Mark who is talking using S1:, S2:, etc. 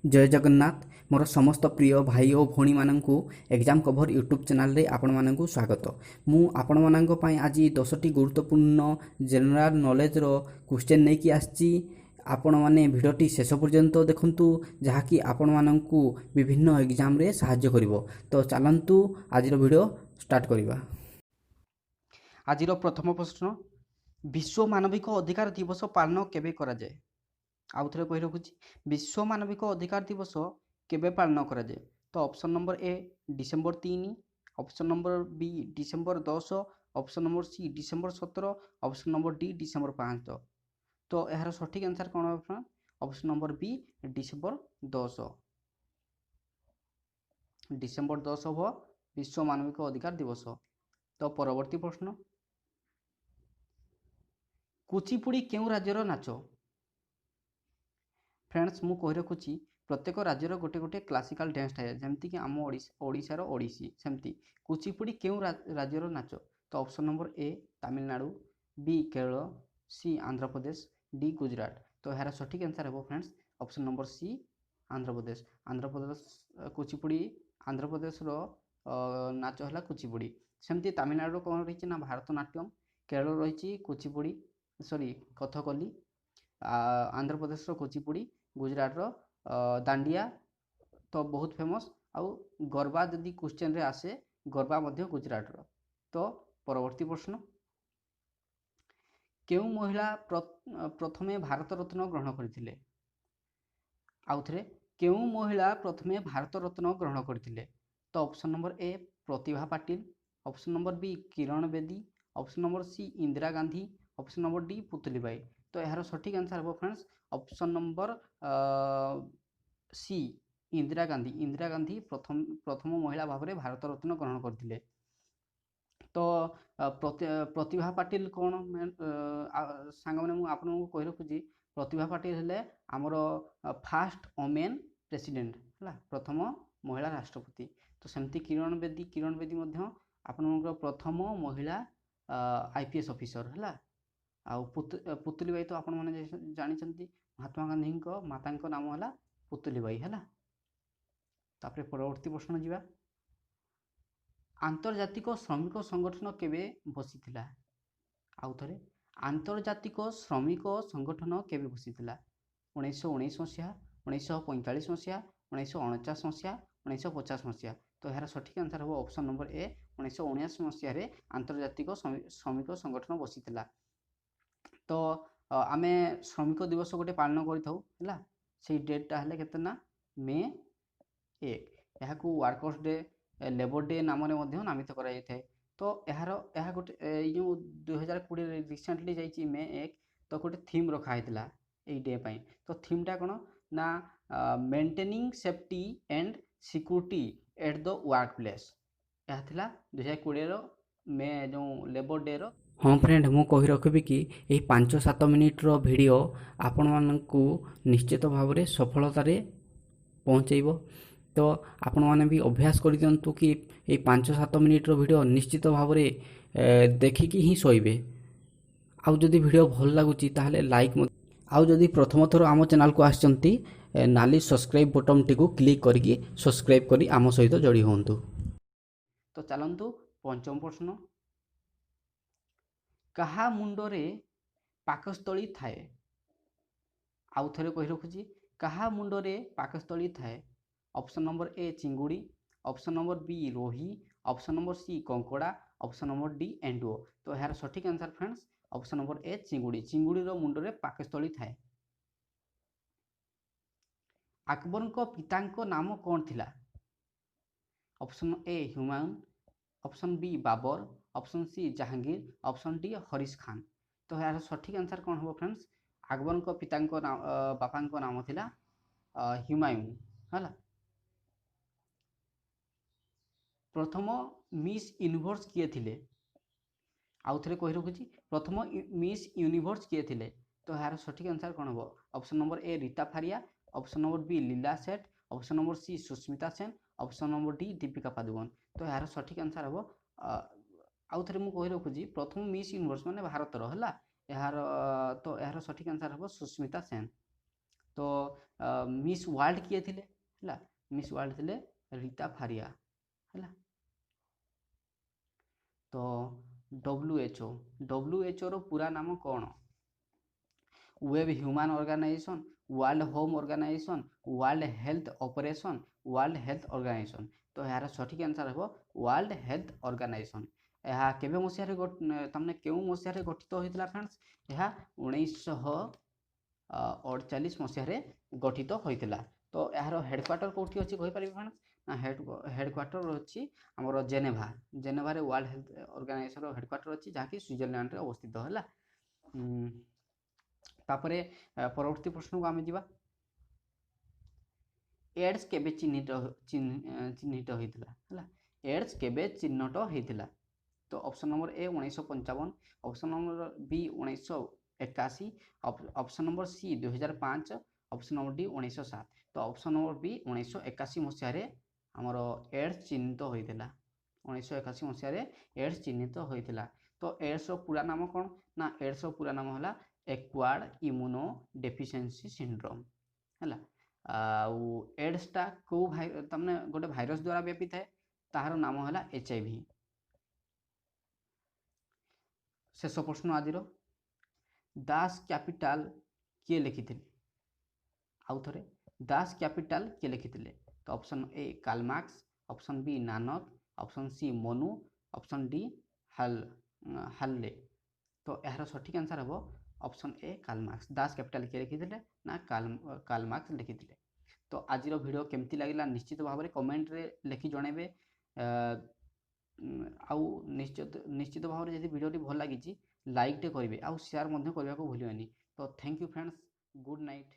S1: जय जगन्नाथ मोर समस्त प्रिय भाई और भौणी माननकु एग्जाम कभर यूट्यूब चैनल रे आपण माननकु स्वागत। मु आपण माननक पई आज 10टी गुरुत्वपूर्ण जनरल नॉलेज रो क्वेश्चन नै कि आछि। आपण माने भिडियोटी शेष पर्यंत देखंतु जहाँकि आपण माननकु विभिन्न एग्जाम रे सहाय्य करिवो। तो चलंतु आज रो वीडियो स्टार्ट करिवा। आज रो प्रथम प्रश्न, विश्व मानविक अधिकार दिवस पालन केबे करा जाय? आउ थे कही रखुच्छी, विश्व मानविक अधिकार दिवस केबे पालन करा जाए? तो option number A December 3, option number B December 10, option number C December 17, option number D December 5। तो यार सठिक आंसर कौन है? Option number B December 10। December 10 हम विश्व मानविक अधिकार दिवस। तो परवर्ती प्रश्न, कुचिपुड़ी क्यों राज्यर नाच? फ्रेंड्स मु कही रखुच्छी, प्रत्येक राज्यर गोटे गोटे क्लासिकल डांस थाए, जमती कि आम ओडिशार ओडिसी सेमती कुचिपुड़ी क्यों राज्यर नाच? तो option number A Tamil Nadu, B Kerala, C Andhra Pradesh, D Gujarat. तो यार सठिक आंसर है friends option number C Andhra Pradesh. Andhra Pradesh Kuchipudi Andhra Pradesh रो नाच है कुचिपुड़ी। सेमती तमिलनाडु कौन रही ना भारतनाट्यम, केरल रही कुचिपुड़ी सॉरी कथकली, आंध्र प्रदेश कुचिपुड़ी, गुजरात रो दांडिया तो बहुत फेमस। आउ गरबा जदि क्वेश्चन रे आसे गरबा मध्य गुजरात रो। तो परवर्ती प्रश्न, केउ महिला प्रथमे भारत रत्न ग्रहण करथिले? आउ थरे केउ महिला प्रथमे भारत रत्न ग्रहण करथिले? तो option number A Pratibha Patil, option number B Kiran Bedi, option number C Indira Gandhi, option number D Putli Bai. तो यार सठिक आंसर हम friends option number C Indira Gandhi. Indira Gandhi प्रथम महिला भाव में भारत रत्न ग्रहण करथिले। तो प्रतिभा पाटिल कौन सांग मैंने मुझे आपको कही रखुच्छी, प्रतिभा पाटिल हेले आमर फास्ट ओमेन प्रेसिडेंट है, प्रथम महिला राष्ट्रपति। तो सेमती किरण बेदी मध्य आपनकर प्रथम महिला आईपीएस ऑफिसर है। आ पुतली बाई तो आपण मैंने जानते महात्मा गांधी माता नाम है पुतली बाई है। तापर परवर्ती प्रश्न जीवा, आंतर्जातिक श्रमिक संगठन केबे बसीथिला? आउ थरे आंतर्जातिक श्रमिक संगठन केबे बसीथिला? 1919 मसीहा, 1945 मसीहा, 1949 मसीहा, 1950 मसीहा। तो यार सठिक आंसर हम ऑप्शन नंबर ए 1979 मसीह आंतर्जातिक श्रमिक संगठन बसीथिला। तो आमे श्रमिक दिवस गोटे पालन करिथाउ हैला, से डेटटा हेले केते ना मे 1। याकू वर्कर्स डे लेबर डे नाम नामित करा जाय। तो यार गोटे जो 2020 रिसेंटली जाइए मे 1, तो गोटे थीम रखा हैतिला एई डे पई। तो थीमटा कोन ना maintaining safety and security at the work place. यह थिला 2020 रो मे जो लेबर डे रो। हाँ फ्रेंड मु कही रखी कि यही 5-7 मिनिट्र वीडियो आपण मानकु निश्चित भाव में सफलतार पहुँचेब। तो आपण मैंने भी अभ्यास कर दिंतु कि ये 5-7 मिनिट्र वीडियो निश्चित भाव में देखिकी ही शोबे। आउ जदि वीडियो भल लगुच ताहले लाइक, आउ जदि प्रथम थर आम चैनल को आसचंती नाली सब्सक्राइब बटन टी को क्लिक करके सब्सक्राइब करी आम सहित जोड़ी होंतु। तो चलंतु पंचम प्रश्न, कहा मुंडरे पाकस्थली थाए? आउ थे कही रखुच्छी, कहा मुंडरे पाकस्थली थाए? ऑप्शन नंबर ए चिंगुड़ी, ऑप्शन नंबर बी रोही, ऑप्शन नंबर सी कंकड़ा, ऑप्शन नंबर डी एंडुओ। तो यार सठिक answer friends option number A चिंगुड़ी। चिंगुड़ी रो मुंडरे पाकस्थली थाए। अकबर को पिता नाम कौन थिला? Option A Humayun, option B Babar, option C Jahangir, option D Harish Khan. तो यार सठिक आंसर कौन हम फ्रेंड्स? अकबर को पिता बापा नाम थिला हुमायूं है। प्रथम मिस यूनिवर्स किए थिले? आउ थे कही रखुच्छी, प्रथम मिस यूनिवर्स किए थिले? तो यार सठिक आंसर कौन हम? Option number A Reita Faria, option number B Leila Seth, option number C Sushmita Sen, option number D Deepika Padukone. तो यार सठिक आंसर हम आउ थे मुझे कही रखुच्छी, प्रथम मिस यूनिवर्स माने भारत है यार। तो यार सठिक आंसर हम सुस्मिता सेन। तो मिस वर्ल्ड किए थिले हला मिस वर्ल्ड थिले रीता फारिया हला। तो WHO रो पूरा नाम कौन? Web human organisation, world home organisation, world health operation, world health organisation. तो यार सठिक आंसर हो वर्ल्ड हेल्थ ऑर्गेनाइजेशन। यह केबे मसिया रे तमने केउ मसिया रे गठित होइतला फ्रेंड्स? यह 1948 मसिया रे गठित होइतला। तो यार हेडक्वार्टर कोठी अछि कहि परिबे फ्रेंड्स? ना हेडक्वार्टर अछि हमरो जेनेभा। जेनेभा रे वर्ल्ड हेल्थ ऑर्गेनाइजेशन रो हेडक्वार्टर अछि जाकि स्विट्जरलैंड रे अवस्थित होला। तापरे परवर्ती प्रश्न को आमे जिबा। एड्स केबे चिन्हित होइतला हला? एड्स केबे चिन्हट होइतला? तो option number A 1955, option number B 1981, option number C 2005, option number D 1907। तो ऑप्शन नंबर बी 1981 मसिया रे हमरो एड्स चिन्हित होइतला। 1981 मसिया रे एड्स चिन्हित होइतला। तो एड्स रो पूरा नाम कोन? ना एड्स रो पूरा नाम होला एक्वायर्ड इम्यूनो डेफिशिएंसी सिंड्रोम हला। एड्स टा को तमने गोटे भाइरस द्वारा व्यापित है, ताहार नाम होला HIV। शेष प्रश्न आज दास कैपिटल किए लिखिथिले? आउ थरे दास कैपिटल किए लिखिथिले? तो option A Karl Marx, option B Nanak, option C Manu, option D हल्ले। तो यार सठिक आंसर हो option A Karl Marx. Das Kapital किए लिखिथिले? ना कार्ल मार्क्स लिखिथिले। तो आज वीडियो केमती लगिला निश्चित भाव में कमेंट रे लिखि जणेबे। आउ निश्चित भाव में यदि वीडियोटी भल लगी लाइक टे करेंगे आउ शेयर करने को भूलिए। तो thank you friends, good night.